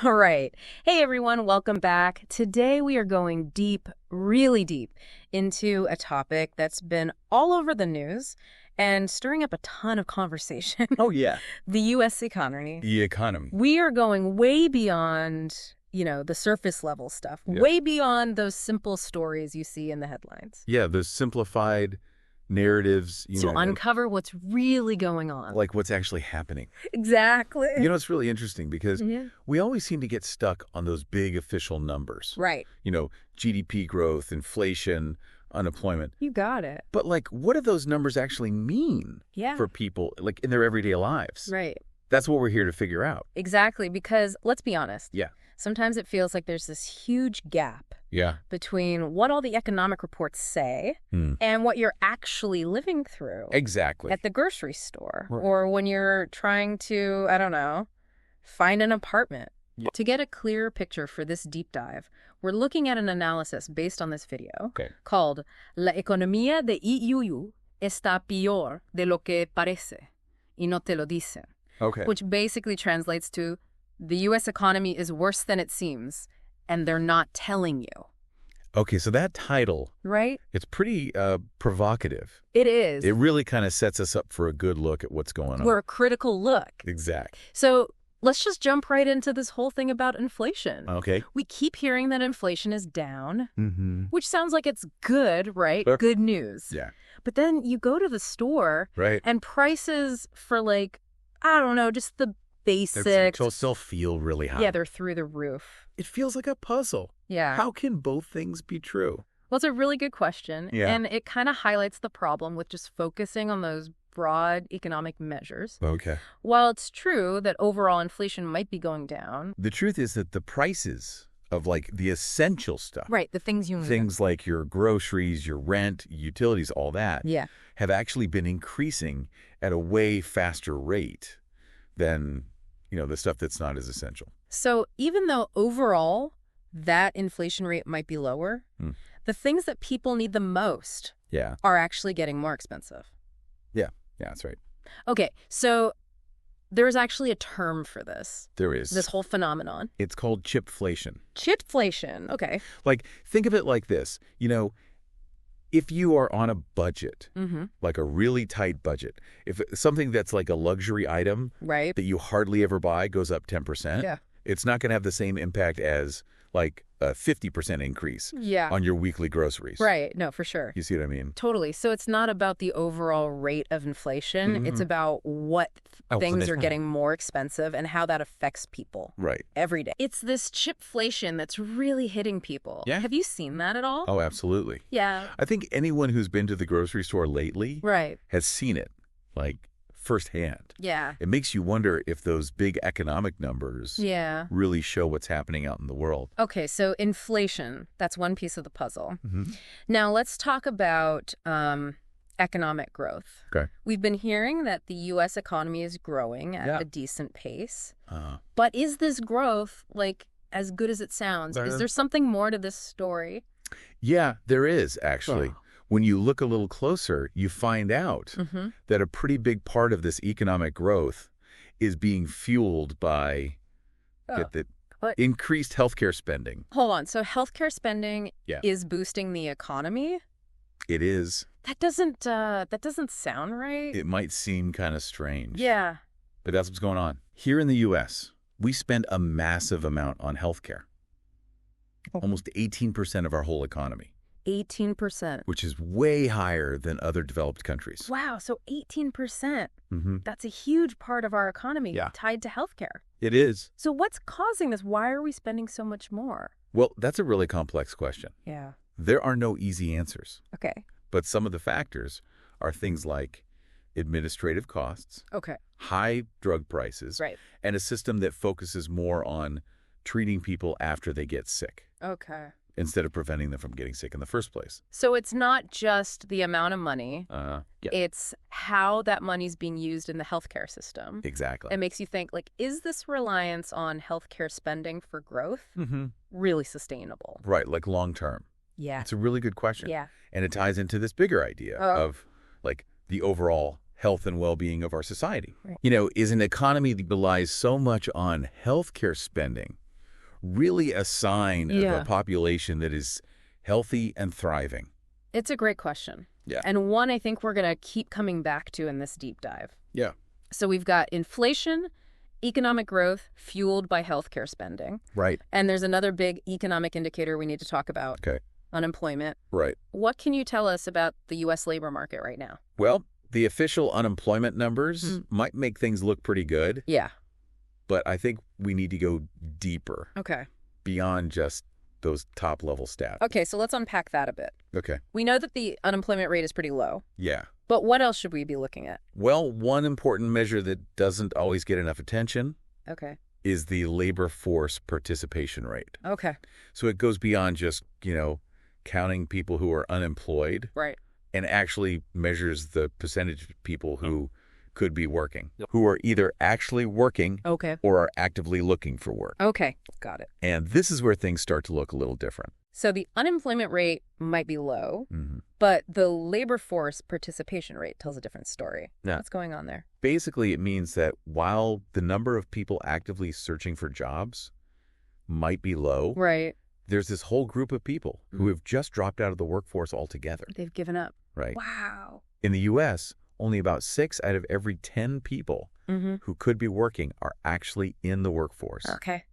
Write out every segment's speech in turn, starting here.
All right. Hey, everyone. Welcome back. Today, we are going deep, really deep, into a topic that's been all over the news and stirring up a ton of conversation. Oh, yeah. The U.S. economy. The economy. We are going way beyond, the surface level stuff, Yeah. way beyond those simple stories you see in the headlines. Yeah, those simplified narratives, To uncover what's really going on. like what's actually happening. Exactly. It's really interesting because Yeah. we always seem to get stuck on those big official numbers. Right. GDP growth, inflation, unemployment. You got it. But what do those numbers actually mean Yeah. for people, in their everyday lives? Right. That's what we're here to figure out. Exactly, because let's be honest. Yeah. Sometimes it feels like there's this huge gap Yeah. between what all the economic reports say and what you're actually living through Exactly. at the grocery store Right. or when you're trying to, find an apartment. Yeah. To get a clearer picture for this deep dive, we're looking at an analysis based on this video Okay. called La economía de IUU está peor de lo que parece y no te lo dicen, Okay. which basically translates to the U.S. economy is worse than it seems, and they're not telling you. Okay, so that title, Right? it's pretty provocative. It is. It really kind of sets us up for a good look at what's going on. We're a critical look. Exact. So let's just jump right into this whole thing about inflation. Okay. We keep hearing that inflation is down, Mm-hmm. which sounds like it's good, right? Sure. Good news. Yeah. But then you go to the store Right. and prices for just the basics. They'll still feel really high. Yeah, they're through the roof. It feels like a puzzle. Yeah. How can both things be true? Well, it's a really good question. Yeah. And it kind of highlights the problem with just focusing on those broad economic measures. Okay. While it's true that overall inflation might be going down. The truth is that the prices of the essential stuff, Right, the things you need. things like your groceries, your rent, utilities, all that, Yeah. have actually been increasing at a way faster rate than, the stuff that's not as essential. So even though overall that inflation rate might be lower, the things that people need the most Yeah. are actually getting more expensive. Yeah. Yeah, that's right. Okay, so there's actually a term for this There is. whole phenomenon. It's called chipflation. Chipflation. Okay. Think of it like this. If you are on a budget, Mm-hmm. like a really tight budget, if something that's like a luxury item Right. that you hardly ever buy goes up 10%, Yeah. it's not going to have the same impact as a 50% increase Yeah. on your weekly groceries. Right. No, for sure. You see what I mean? Totally. So it's not about the overall rate of inflation. It's about what things that's are right. getting more expensive and how that affects people Right. every day. It's this chipflation that's really hitting people. Yeah. Have you seen that at all? Oh, absolutely. Yeah. I think anyone who's been to the grocery store lately Right. has seen it, firsthand. Yeah. It makes you wonder if those big economic numbers Yeah. really show what's happening out in the world. Okay, so inflation, that's one piece of the puzzle. Mm-hmm. Now let's talk about economic growth. Okay. We've been hearing that the U.S. economy is growing at Yeah. a decent pace. Uh, But is this growth, as good as it sounds? Is there something more to this story? yeah, there is, actually. Oh. When you look a little closer, you find out Mm-hmm. that a pretty big part of this economic growth is being fueled by Oh. What? increased healthcare spending. Hold on. So healthcare spending Yeah. is boosting the economy? It is. That doesn't sound right. It might seem kind of strange. Yeah. But that's what's going on. Here in the U.S., we spend a massive amount on healthcare. Oh. Almost 18% of our whole economy, 18%. which is way higher than other developed countries. Wow. So 18%. Mm-hmm. That's a huge part of our economy Yeah. tied to healthcare. It is. So what's causing this? Why are we spending so much more? Well, that's a really complex question. Yeah. There are no easy answers. Okay. But some of the factors are things like administrative costs, Okay. high drug prices, Right. and a system that focuses more on treating people after they get sick Okay. instead of preventing them from getting sick in the first place. So it's not just the amount of money. Yeah, It's how that money's being used in the healthcare system. exactly. It makes you think, is this reliance on healthcare spending for growth Mm-hmm. really sustainable? Right, long term. Yeah. It's a really good question. Yeah. And it ties into this bigger idea Oh. of the overall health and well-being of our society. Right. Is an economy that relies so much on healthcare spending really a sign of Yeah. a population that is healthy and thriving? It's a great question. Yeah. And one I think we're going to keep coming back to in this deep dive. Yeah. So we've got inflation, economic growth fueled by healthcare spending. Right. And there's another big economic indicator we need to talk about. Okay. Unemployment. Right. What can you tell us about the U.S. labor market right now? Well, the official unemployment numbers might make things look pretty good, Yeah. but I think we need to go deeper Okay. beyond just those top-level stats. Okay, so let's unpack that a bit. Okay. We know that the unemployment rate is pretty low, Yeah. but what else should we be looking at? Well, one important measure that doesn't always get enough attention Okay. is the labor force participation rate. Okay. So it goes beyond just, counting people who are unemployed Right. and actually measures the percentage of people who could be working, who are either actually working Okay. or are actively looking for work. Okay. Got it. And this is where things start to look a little different. So the unemployment rate might be low, Mm-hmm. but the labor force participation rate tells a different story. Yeah. What's going on there? Basically, it means that while the number of people actively searching for jobs might be low, Right. there's this whole group of people who have just dropped out of the workforce altogether, They've given up. right? Wow. In the U.S., only about 6 out of every 10 people Mm-hmm. who could be working are actually in the workforce. Okay.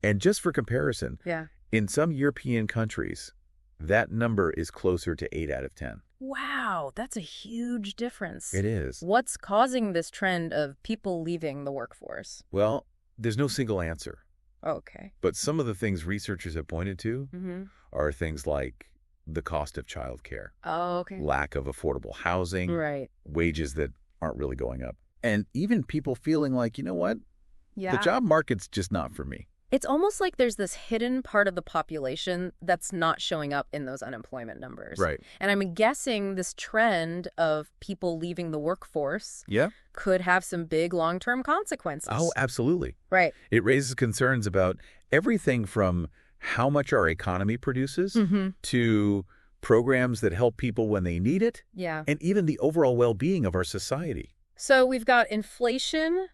And just for comparison, Yeah. in some European countries, that number is closer to 8 out of 10. Wow. That's a huge difference. It is. What's causing this trend of people leaving the workforce? Well, there's no single answer. Okay. But some of the things researchers have pointed to Mm-hmm. are things like the cost of childcare, Oh, okay. lack of affordable housing, Right. wages that aren't really going up, and even people feeling like, you know what, Yeah. the job market's just not for me. It's almost like there's this hidden part of the population that's not showing up in those unemployment numbers. Right. And I'm guessing this trend of people leaving the workforce Yeah. could have some big long-term consequences. Oh, absolutely. Right. It raises concerns about everything from how much our economy produces Mm-hmm. to programs that help people when they need it, Yeah. and even the overall well-being of our society. So we've got inflation,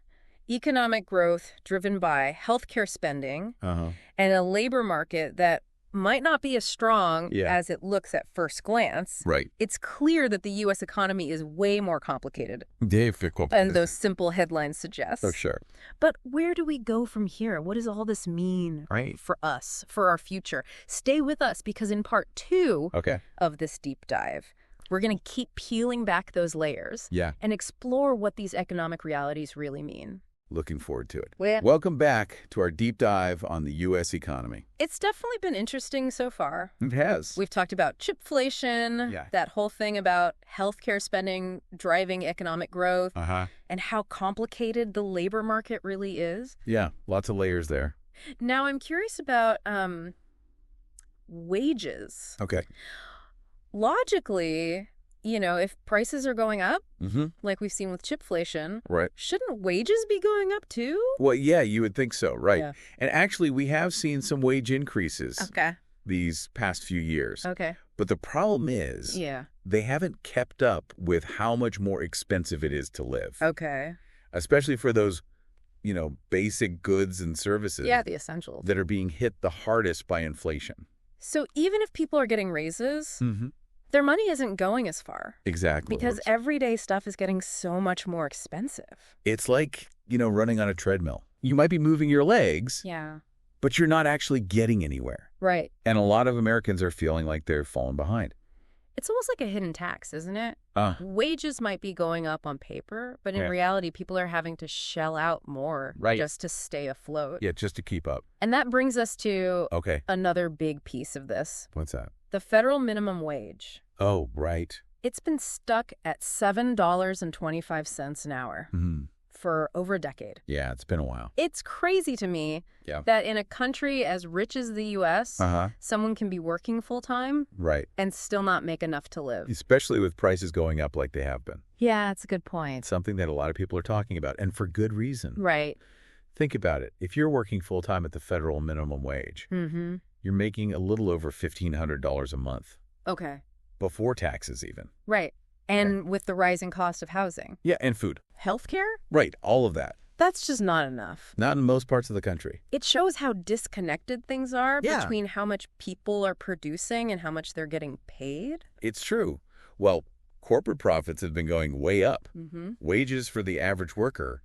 economic growth driven by healthcare spending, Uh-huh. and a labor market that might not be as strong Yeah. as it looks at first glance. Right. It's clear that the U.S. economy is way more complicated Dave, than those simple headlines suggest. Oh, sure. But where do we go from here? What does all this mean Right. for us, for our future? Stay with us, because in part 2 Okay. of this deep dive, we're going to keep peeling back those layers Yeah. and explore what these economic realities really mean. Looking forward to it. Well, Welcome back to our deep dive on the U.S. economy. it's definitely been interesting so far. It has. We've talked about chipflation, Yeah. that whole thing about healthcare spending driving economic growth, Uh-huh. and how complicated the labor market really is. Yeah, lots of layers there. Now, I'm curious about wages. Okay. Logically, if prices are going up, Mm-hmm. like we've seen with chipflation, Right. shouldn't wages be going up too? Well, yeah, you would think so, right. Yeah. And actually, we have seen some wage increases Okay. these past few years. Okay. But the problem is Yeah. they haven't kept up with how much more expensive it is to live, Okay. especially for those, basic goods and services Yeah, the essentials. that are being hit the hardest by inflation. So even if people are getting raises, Mm-hmm. their money isn't going as far. Exactly. Because everyday stuff is getting so much more expensive. It's like, running on a treadmill. You might be moving your legs, Yeah. but you're not actually getting anywhere. Right. And a lot of Americans are feeling like they're falling behind. It's almost like a hidden tax, isn't it? Uh, Wages might be going up on paper, but in Yeah. reality, people are having to shell out more Right. just to stay afloat. yeah, just to keep up. And that brings us to Okay. another big piece of this, What's that? the federal minimum wage. Oh, right. It's been stuck at $7.25 an hour Mm-hmm. for over a decade. Yeah, it's been a while. It's crazy to me Yeah. that in a country as rich as the U.S., Uh-huh. someone can be working full-time Right. and still not make enough to live. Especially with prices going up like they have been. Yeah, that's a good point. It's something that a lot of people are talking about, and for good reason. Right. Think about it. If you're working full-time at the federal minimum wage, Mm-hmm. you're making a little over $1,500 a month, Okay. before taxes even. Right. And with the rising cost of housing. Yeah, and food. Healthcare? Right, all of that. That's just not enough. Not in most parts of the country. It shows how disconnected things are Yeah. between how much people are producing and how much they're getting paid. It's true. Well, corporate profits have been going way up. Mm-hmm. Wages for the average worker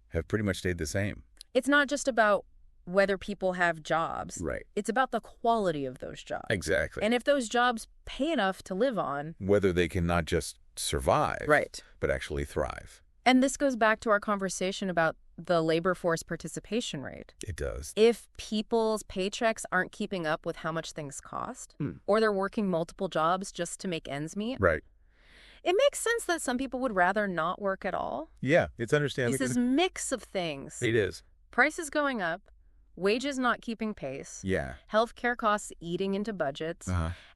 have pretty much stayed the same. It's not just about whether people have jobs. Right. It's about the quality of those jobs. Exactly. And if those jobs pay enough to live on. Whether they can not just survive, Right. but actually thrive. And this goes back to our conversation about the labor force participation rate. It does. If people's paychecks aren't keeping up with how much things cost, or they're working multiple jobs just to make ends meet, Right. it makes sense that some people would rather not work at all. Yeah, it's understandable. It's this mix of things. It is. Prices going up, wages not keeping pace, Yeah. healthcare costs eating into budgets,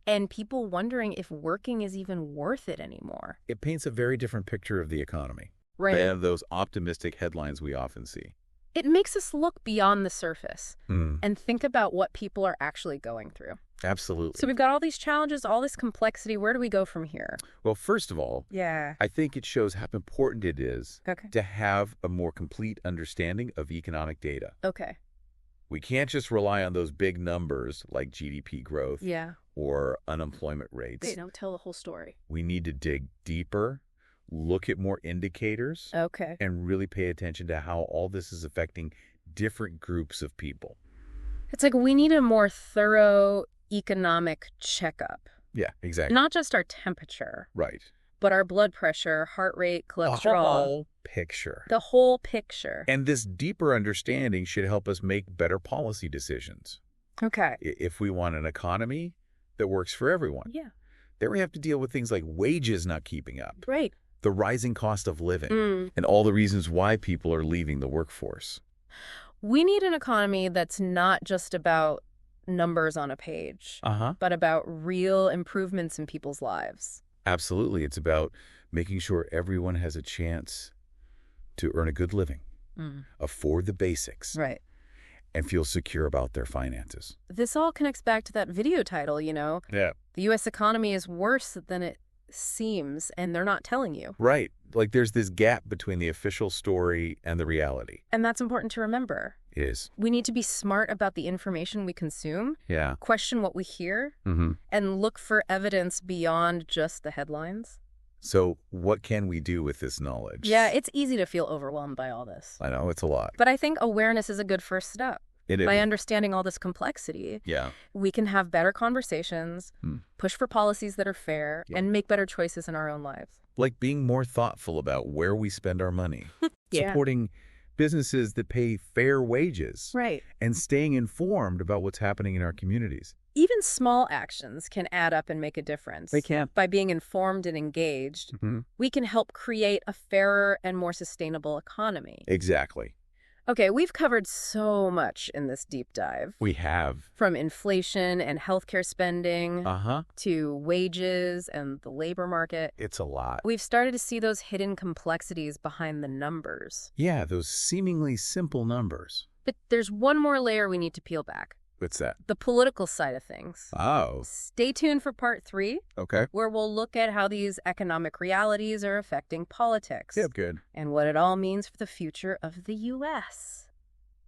and people wondering if working is even worth it anymore. It paints a very different picture of the economy Right. than those optimistic headlines we often see. It makes us look beyond the surface Mm, and think about what people are actually going through. absolutely. So we've got all these challenges, all this complexity. Where do we go from here? Well, first of all, Yeah. I think it shows how important it is Okay. to have a more complete understanding of economic data. Okay. We can't just rely on those big numbers like GDP growth Yeah. or unemployment rates. They don't tell the whole story. We need to dig deeper, look at more indicators, Okay. and really pay attention to how all this is affecting different groups of people. It's like we need a more thorough economic checkup. Yeah, exactly. Not just our temperature, Right. but our blood pressure, heart rate, The cholesterol, whole picture. the whole picture. And this deeper understanding should help us make better policy decisions. Okay. If we want an economy that works for everyone. Yeah. Then we have to deal with things like wages not keeping up, Right. the rising cost of living, and all the reasons why people are leaving the workforce. We need an economy that's not just about numbers on a page, but about real improvements in people's lives. Absolutely. It's about making sure everyone has a chance to earn a good living, afford the basics, Right. and feel secure about their finances. This all connects back to that video title, Yeah. The U.S. economy is worse than it seems, and they're not telling you. Right. Like there's this gap between the official story and the reality. And that's important to remember. It is. We need to be smart about the information we consume, Yeah. question what we hear, and look for evidence beyond just the headlines. So what can we do with this knowledge? Yeah, it's easy to feel overwhelmed by all this. I know, it's a lot. But I think awareness is a good first step. It is. By understanding all this complexity, Yeah. we can have better conversations, push for policies that are fair, Yeah. and make better choices in our own lives. Like being more thoughtful about where we spend our money. Yeah. Supporting businesses that pay fair wages. Right. And staying informed about what's happening in our communities. Even small actions can add up and make a difference. They can. By being informed and engaged, we can help create a fairer and more sustainable economy. Exactly. Okay, we've covered so much in this deep dive. We have. From inflation and healthcare spending to wages and the labor market. It's a lot. We've started to see those hidden complexities behind the numbers. Yeah, those seemingly simple numbers. But there's one more layer we need to peel back. What's that? The political side of things. Oh. Stay tuned for part 3, Okay. where we'll look at how these economic realities are affecting politics. Yep, good. And what it all means for the future of the U.S.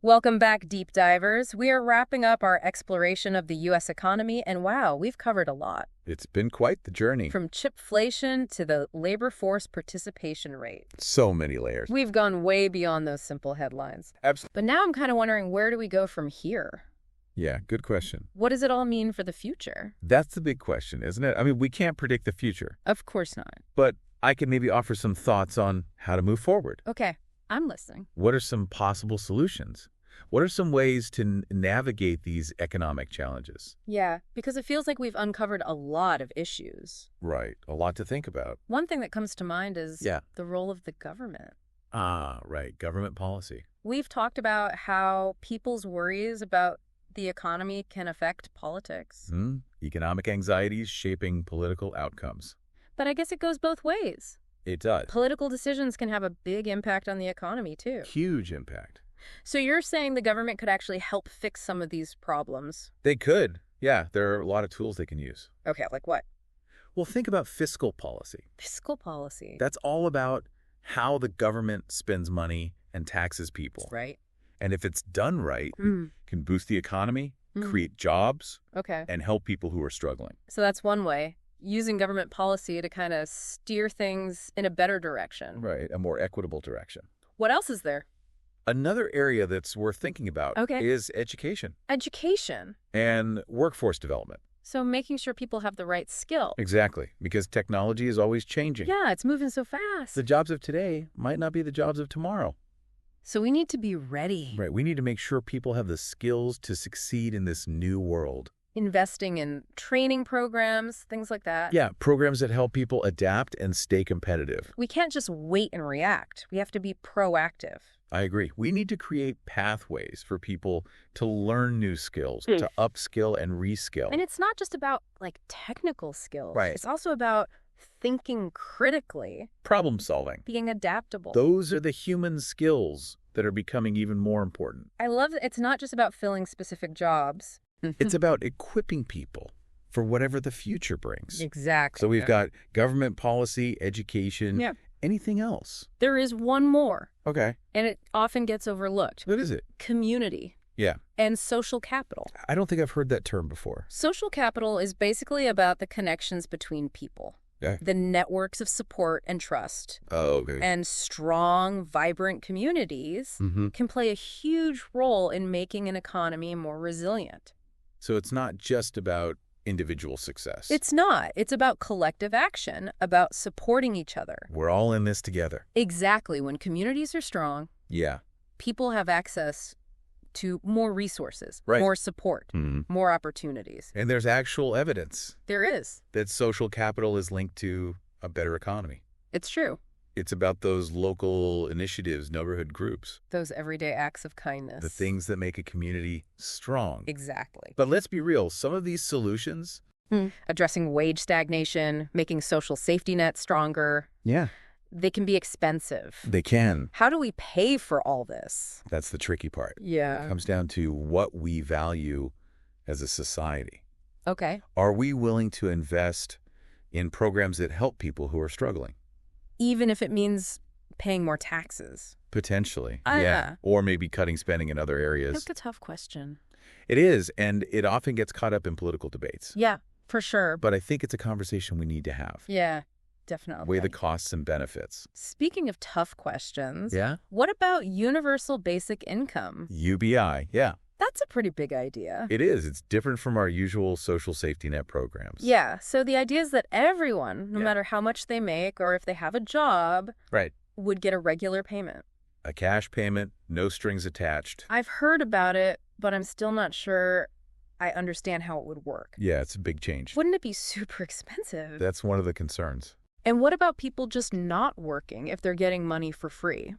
Welcome back, deep divers. We are wrapping up our exploration of the U.S. economy, and wow, we've covered a lot. It's been quite the journey. From chipflation to the labor force participation rate. So many layers. We've gone way beyond those simple headlines. Absolutely. But now I'm kind of wondering, where do we go from here? Yeah, good question. What does it all mean for the future? That's the big question, isn't it? I mean, we can't predict the future, Of course not. but I can maybe offer some thoughts on how to move forward. Okay, I'm listening. What are some possible solutions? What are some ways to navigate these economic challenges? Yeah, because it feels like we've uncovered a lot of issues. Right. A lot to think about. One thing that comes to mind is Yeah. the role of the government. Ah, right. Government policy. We've talked about how people's worries about the economy can affect politics. Economic anxieties shaping political outcomes. But I guess it goes both ways. It does. Political decisions can have a big impact on the economy, too. Huge impact. So you're saying the government could actually help fix some of these problems? They could. Yeah, there are a lot of tools they can use. Okay, like what? Well, think about fiscal policy. Fiscal policy. That's all about how the government spends money and taxes people. Right. And if it's done right, can boost the economy, create jobs, and help people who are struggling. So that's one way, using government policy to kind of steer things in a better direction. Right, a more equitable direction. What else is there? Another area that's worth thinking about is education. Education. And workforce development. So making sure people have the right skill. Exactly, because technology is always changing. Yeah, it's moving so fast. The jobs of today might not be the jobs of tomorrow. So we need to be ready. Right, we need to make sure people have the skills to succeed in this new world. Investing in training programs, things like that. Yeah, programs that help people adapt and stay competitive. We can't just wait and react. We have to be proactive. I agree. We need to create pathways for people to learn new skills, to upskill and reskill. And it's not just about like technical skills. Right. It's also about thinking critically. Problem solving. Being adaptable. Those are the human skills that are becoming even more important. I love that it's not just about filling specific jobs. It's about equipping people for whatever the future brings. Exactly. So we've got government policy, education, anything else. There is one more. Okay. And it often gets overlooked. What is it? Community. Yeah. And social capital. I don't think I've heard that term before. Social capital is basically about the connections between people. Yeah. The networks of support and trust. Oh, okay. And strong, vibrant communities can play a huge role in making an economy more resilient. So it's not just about individual success. It's not. It's about collective action, about supporting each other. We're all in this together. Exactly. When communities are strong, people have access to more resources, more support, more opportunities. And there's actual evidence. There is. That social capital is linked to a better economy. It's true. It's about those local initiatives, neighborhood groups. Those everyday acts of kindness. The things that make a community strong. Exactly. But let's be real, some of these solutions... Addressing wage stagnation, making social safety nets stronger. Yeah. They can be expensive. They can. How do we pay for all this? That's the tricky part. Yeah. It comes down to what we value as a society. Okay. Are we willing to invest in programs that help people who are struggling? Even if it means paying more taxes. Potentially, yeah. Or maybe cutting spending in other areas. That's a tough question. It is, and it often gets caught up in political debates. Yeah, for sure. But I think it's a conversation we need to have. Yeah, definitely. Weigh the costs and benefits. Speaking of tough questions, yeah, what about universal basic income? UBI, yeah. That's a pretty big idea. It is. It's different from our usual social safety net programs. Yeah. So the idea is that everyone, no matter how much they make or if they have a job, would get a regular payment. A cash payment, no strings attached. I've heard about it, but I'm still not sure I understand how it would work. Yeah, it's a big change. Wouldn't it be super expensive? That's one of the concerns. And what about people just not working if they're getting money for free?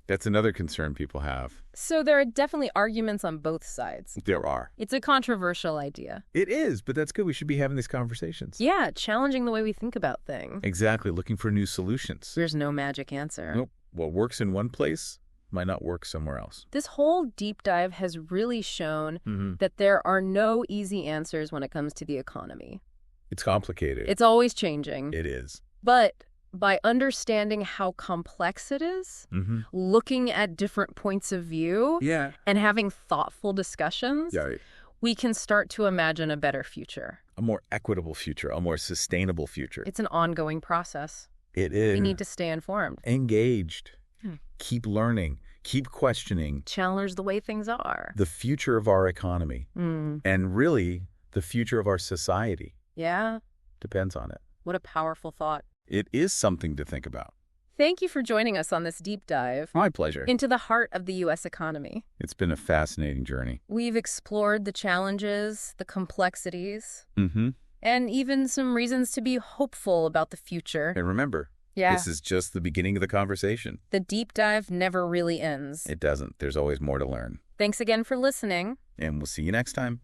That's another concern people have. So there are definitely arguments on both sides. There are. It's a controversial idea. It is, but that's good. We should be having these conversations. Yeah, challenging the way we think about things. Exactly, looking for new solutions. There's no magic answer. Nope. What works in one place might not work somewhere else. This whole deep dive has really shown that there are no easy answers when it comes to the economy. It's complicated. It's always changing. It is. But by understanding how complex it is, looking at different points of view, and having thoughtful discussions, we can start to imagine a better future. A more equitable future, a more sustainable future. It's an ongoing process. It is. We need to stay informed. Engaged. Keep learning. Keep questioning. Challenge the way things are. The future of our economy. And really, the future of our society. Yeah. Depends on it. What a powerful thought. It is something to think about. Thank you for joining us on this deep dive. My pleasure. Into the heart of the U.S. economy. It's been a fascinating journey. We've explored the challenges, the complexities, and even some reasons to be hopeful about the future. And remember, this is just the beginning of the conversation. The deep dive never really ends. It doesn't. There's always more to learn. Thanks again for listening. And we'll see you next time.